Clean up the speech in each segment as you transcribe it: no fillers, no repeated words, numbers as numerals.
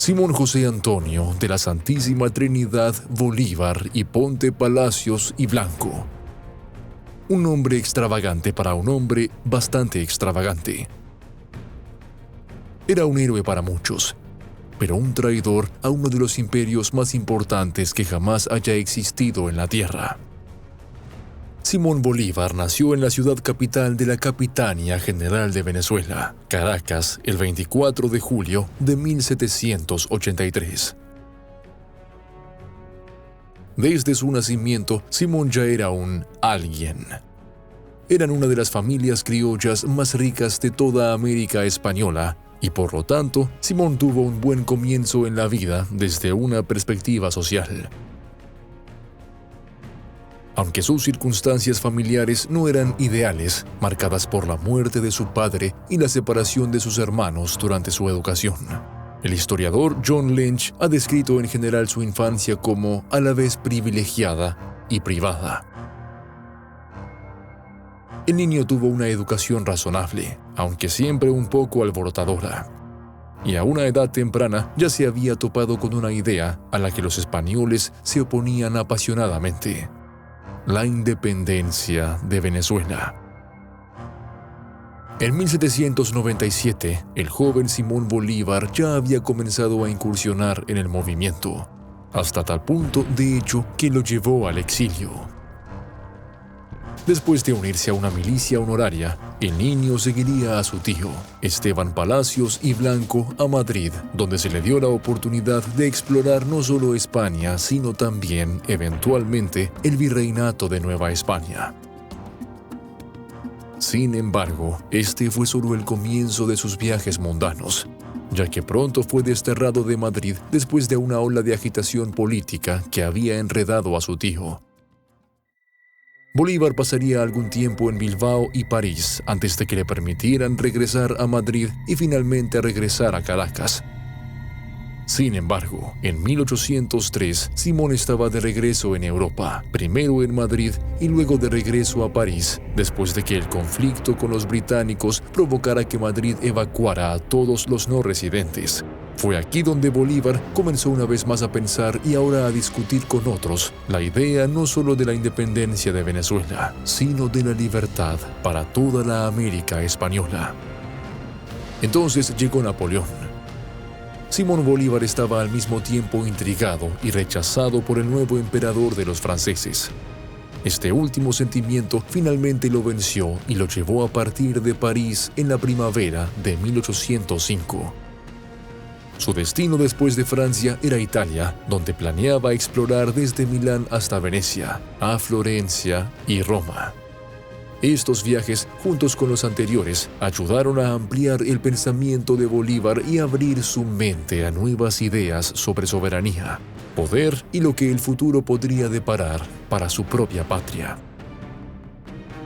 Simón José Antonio de la Santísima Trinidad Bolívar y Ponte Palacios y Blanco. Un nombre extravagante para un hombre bastante extravagante. Era un héroe para muchos, pero un traidor a uno de los imperios más importantes que jamás haya existido en la Tierra. Simón Bolívar nació en la ciudad capital de la Capitanía General de Venezuela, Caracas, el 24 de julio de 1783. Desde su nacimiento, Simón ya era un alguien. Eran una de las familias criollas más ricas de toda América española, y por lo tanto, Simón tuvo un buen comienzo en la vida desde una perspectiva social. Aunque sus circunstancias familiares no eran ideales, marcadas por la muerte de su padre y la separación de sus hermanos durante su educación. El historiador John Lynch ha descrito en general su infancia como a la vez privilegiada y privada. El niño tuvo una educación razonable, aunque siempre un poco alborotadora. Y a una edad temprana ya se había topado con una idea a la que los españoles se oponían apasionadamente: la independencia de Venezuela. En 1797, el joven Simón Bolívar ya había comenzado a incursionar en el movimiento, hasta tal punto, de hecho, que lo llevó al exilio. Después de unirse a una milicia honoraria, el niño seguiría a su tío, Esteban Palacios y Blanco, a Madrid, donde se le dio la oportunidad de explorar no solo España, sino también, eventualmente, el virreinato de Nueva España. Sin embargo, este fue solo el comienzo de sus viajes mundanos, ya que pronto fue desterrado de Madrid después de una ola de agitación política que había enredado a su tío. Bolívar pasaría algún tiempo en Bilbao y París antes de que le permitieran regresar a Madrid y finalmente regresar a Caracas. Sin embargo, en 1803, Simón estaba de regreso en Europa, primero en Madrid y luego de regreso a París, después de que el conflicto con los británicos provocara que Madrid evacuara a todos los no residentes. Fue aquí donde Bolívar comenzó una vez más a pensar y ahora a discutir con otros la idea no solo de la independencia de Venezuela, sino de la libertad para toda la América española. Entonces llegó Napoleón. Simón Bolívar estaba al mismo tiempo intrigado y rechazado por el nuevo emperador de los franceses. Este último sentimiento finalmente lo venció y lo llevó a partir de París en la primavera de 1805. Su destino después de Francia era Italia, donde planeaba explorar desde Milán hasta Venecia, a Florencia y Roma. Estos viajes, juntos con los anteriores, ayudaron a ampliar el pensamiento de Bolívar y abrir su mente a nuevas ideas sobre soberanía, poder y lo que el futuro podría deparar para su propia patria.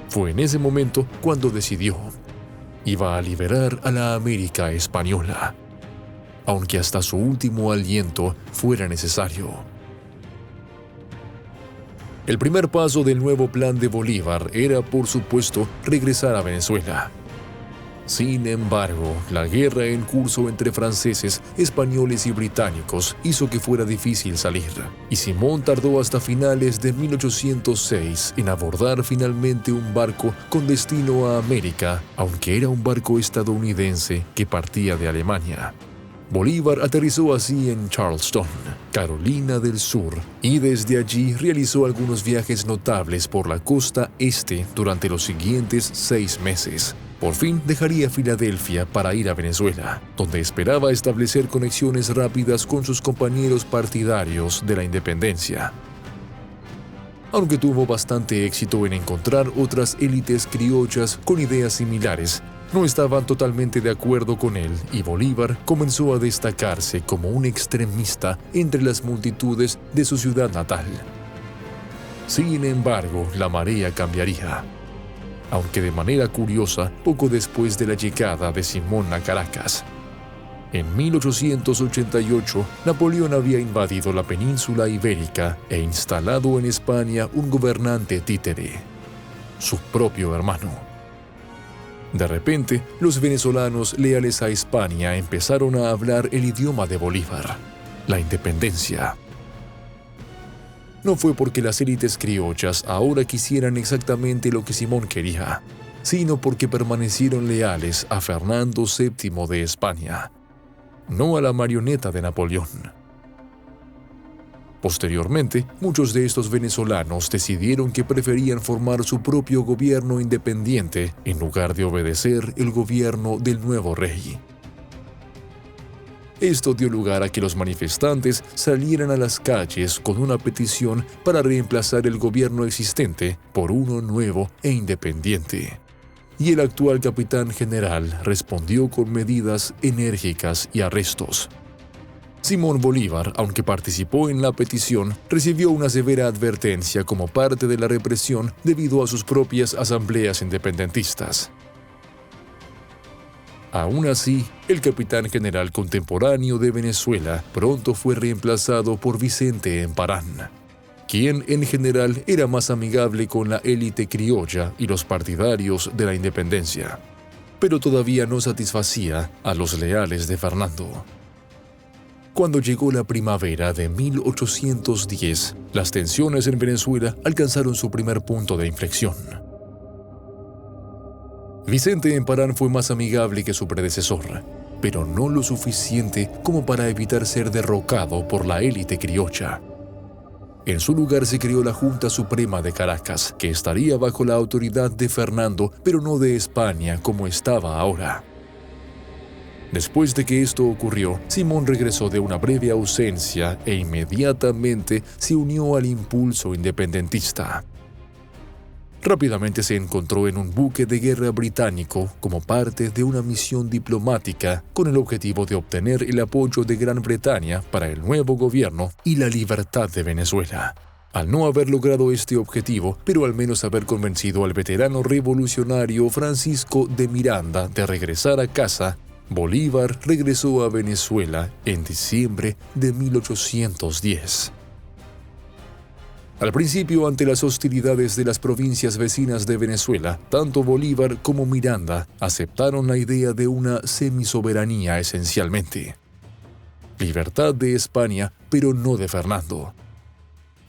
Fue en ese momento cuando decidió: iba a liberar a la América española, aunque hasta su último aliento fuera necesario. El primer paso del nuevo plan de Bolívar era, por supuesto, regresar a Venezuela. Sin embargo, la guerra en curso entre franceses, españoles y británicos hizo que fuera difícil salir, y Simón tardó hasta finales de 1806 en abordar finalmente un barco con destino a América, aunque era un barco estadounidense que partía de Alemania. Bolívar aterrizó así en Charleston, Carolina del Sur, y desde allí realizó algunos viajes notables por la costa este durante los siguientes 6 meses. Por fin dejaría Filadelfia para ir a Venezuela, donde esperaba establecer conexiones rápidas con sus compañeros partidarios de la independencia. Aunque tuvo bastante éxito en encontrar otras élites criollas con ideas similares, no estaban totalmente de acuerdo con él y Bolívar comenzó a destacarse como un extremista entre las multitudes de su ciudad natal. Sin embargo, la marea cambiaría, aunque de manera curiosa, poco después de la llegada de Simón a Caracas. En 1888, Napoleón había invadido la península ibérica e instalado en España un gobernante títere, su propio hermano. De repente, los venezolanos leales a España empezaron a hablar el idioma de Bolívar, la independencia. No fue porque las élites criollas ahora quisieran exactamente lo que Simón quería, sino porque permanecieron leales a Fernando VII de España, no a la marioneta de Napoleón. Posteriormente, muchos de estos venezolanos decidieron que preferían formar su propio gobierno independiente en lugar de obedecer el gobierno del nuevo rey. Esto dio lugar a que los manifestantes salieran a las calles con una petición para reemplazar el gobierno existente por uno nuevo e independiente. Y el actual capitán general respondió con medidas enérgicas y arrestos. Simón Bolívar, aunque participó en la petición, recibió una severa advertencia como parte de la represión debido a sus propias asambleas independentistas. Aún así, el capitán general contemporáneo de Venezuela pronto fue reemplazado por Vicente Emparán, quien en general era más amigable con la élite criolla y los partidarios de la independencia, pero todavía no satisfacía a los leales de Fernando. Cuando llegó la primavera de 1810, las tensiones en Venezuela alcanzaron su primer punto de inflexión. Vicente Emparán fue más amigable que su predecesor, pero no lo suficiente como para evitar ser derrocado por la élite criolla. En su lugar se creó la Junta Suprema de Caracas, que estaría bajo la autoridad de Fernando, pero no de España como estaba ahora. Después de que esto ocurrió, Simón regresó de una breve ausencia e inmediatamente se unió al impulso independentista. Rápidamente se encontró en un buque de guerra británico como parte de una misión diplomática con el objetivo de obtener el apoyo de Gran Bretaña para el nuevo gobierno y la libertad de Venezuela. Al no haber logrado este objetivo, pero al menos haber convencido al veterano revolucionario Francisco de Miranda de regresar a casa, Bolívar regresó a Venezuela en diciembre de 1810. Al principio, ante las hostilidades de las provincias vecinas de Venezuela, tanto Bolívar como Miranda aceptaron la idea de una semisoberanía esencialmente. Libertad de España, pero no de Fernando.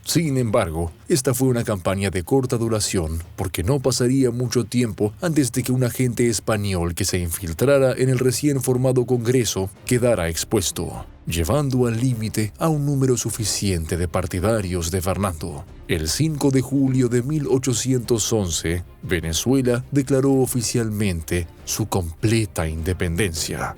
Sin embargo, esta fue una campaña de corta duración porque no pasaría mucho tiempo antes de que un agente español que se infiltrara en el recién formado Congreso quedara expuesto, llevando al límite a un número suficiente de partidarios de Fernando. El 5 de julio de 1811, Venezuela declaró oficialmente su completa independencia.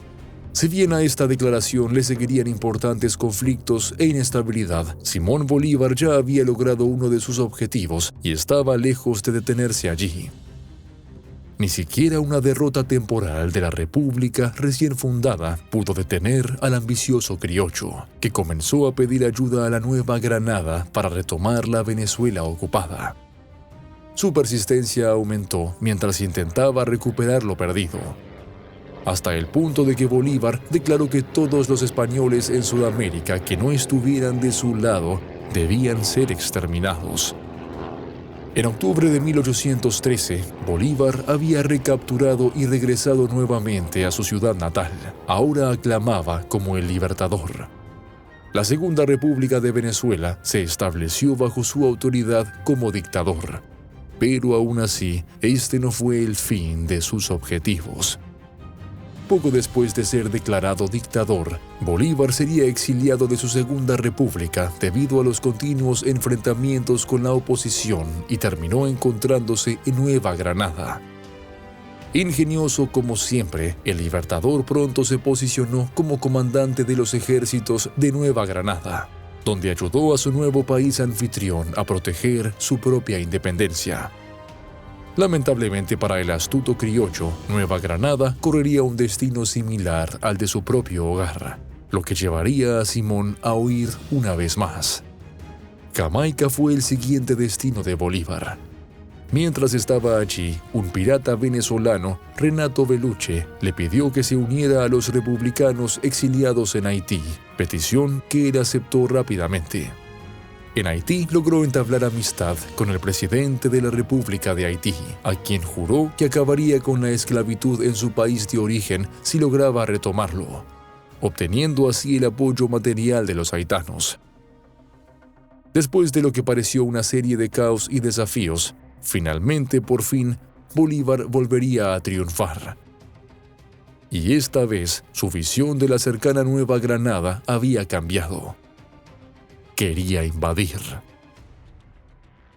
Si bien a esta declaración le seguirían importantes conflictos e inestabilidad, Simón Bolívar ya había logrado uno de sus objetivos y estaba lejos de detenerse allí. Ni siquiera una derrota temporal de la República recién fundada pudo detener al ambicioso criollo, que comenzó a pedir ayuda a la Nueva Granada para retomar la Venezuela ocupada. Su persistencia aumentó mientras intentaba recuperar lo perdido, hasta el punto de que Bolívar declaró que todos los españoles en Sudamérica que no estuvieran de su lado debían ser exterminados. En octubre de 1813, Bolívar había recapturado y regresado nuevamente a su ciudad natal. Ahora aclamaba como el libertador. La Segunda República de Venezuela se estableció bajo su autoridad como dictador, pero aún así, este no fue el fin de sus objetivos. Poco después de ser declarado dictador, Bolívar sería exiliado de su Segunda República debido a los continuos enfrentamientos con la oposición y terminó encontrándose en Nueva Granada. Ingenioso como siempre, el Libertador pronto se posicionó como comandante de los ejércitos de Nueva Granada, donde ayudó a su nuevo país anfitrión a proteger su propia independencia. Lamentablemente para el astuto criollo, Nueva Granada correría un destino similar al de su propio hogar, lo que llevaría a Simón a huir una vez más. Jamaica fue el siguiente destino de Bolívar. Mientras estaba allí, un pirata venezolano, Renato Beluche, le pidió que se uniera a los republicanos exiliados en Haití, petición que él aceptó rápidamente. En Haití logró entablar amistad con el presidente de la República de Haití, a quien juró que acabaría con la esclavitud en su país de origen si lograba retomarlo, obteniendo así el apoyo material de los haitianos. Después de lo que pareció una serie de caos y desafíos, finalmente, por fin, Bolívar volvería a triunfar. Y esta vez, su visión de la cercana Nueva Granada había cambiado. Quería invadir.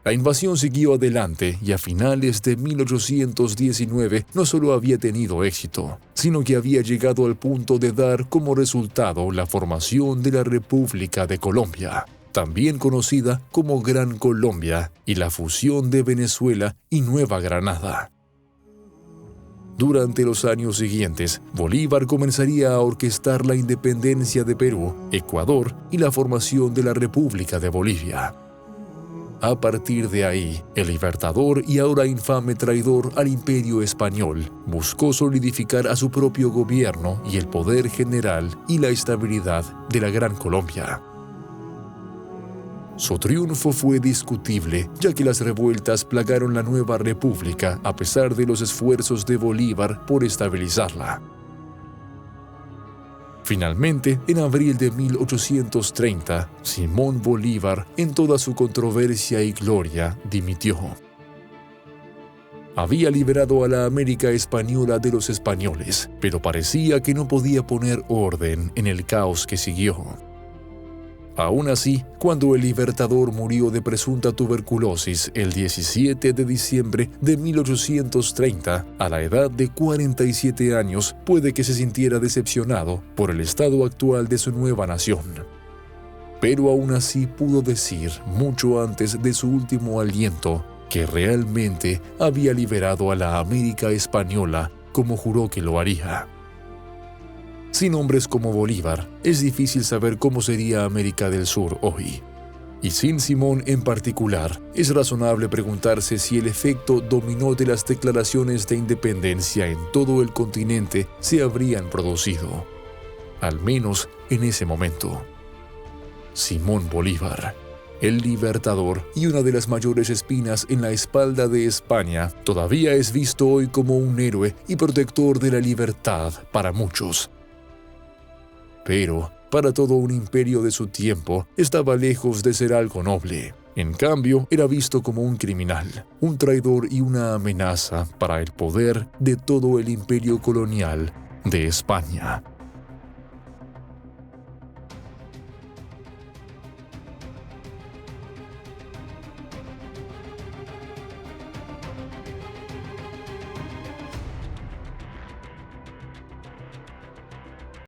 La invasión siguió adelante y a finales de 1819 no solo había tenido éxito, sino que había llegado al punto de dar como resultado la formación de la República de Colombia, también conocida como Gran Colombia, y la fusión de Venezuela y Nueva Granada. Durante los años siguientes, Bolívar comenzaría a orquestar la independencia de Perú, Ecuador y la formación de la República de Bolivia. A partir de ahí, el libertador y ahora infame traidor al Imperio Español buscó solidificar a su propio gobierno y el poder general y la estabilidad de la Gran Colombia. Su triunfo fue discutible, ya que las revueltas plagaron la nueva república a pesar de los esfuerzos de Bolívar por estabilizarla. Finalmente, en abril de 1830, Simón Bolívar, en toda su controversia y gloria, dimitió. Había liberado a la América española de los españoles, pero parecía que no podía poner orden en el caos que siguió. Aún así, cuando el libertador murió de presunta tuberculosis el 17 de diciembre de 1830, a la edad de 47 años, puede que se sintiera decepcionado por el estado actual de su nueva nación. Pero aún así pudo decir, mucho antes de su último aliento, que realmente había liberado a la América española como juró que lo haría. Sin hombres como Bolívar, es difícil saber cómo sería América del Sur hoy. Y sin Simón en particular, es razonable preguntarse si el efecto dominó de las declaraciones de independencia en todo el continente se habrían producido, al menos en ese momento. Simón Bolívar, el libertador y una de las mayores espinas en la espalda de España, todavía es visto hoy como un héroe y protector de la libertad para muchos. Pero, para todo un imperio de su tiempo, estaba lejos de ser algo noble. En cambio, era visto como un criminal, un traidor y una amenaza para el poder de todo el imperio colonial de España.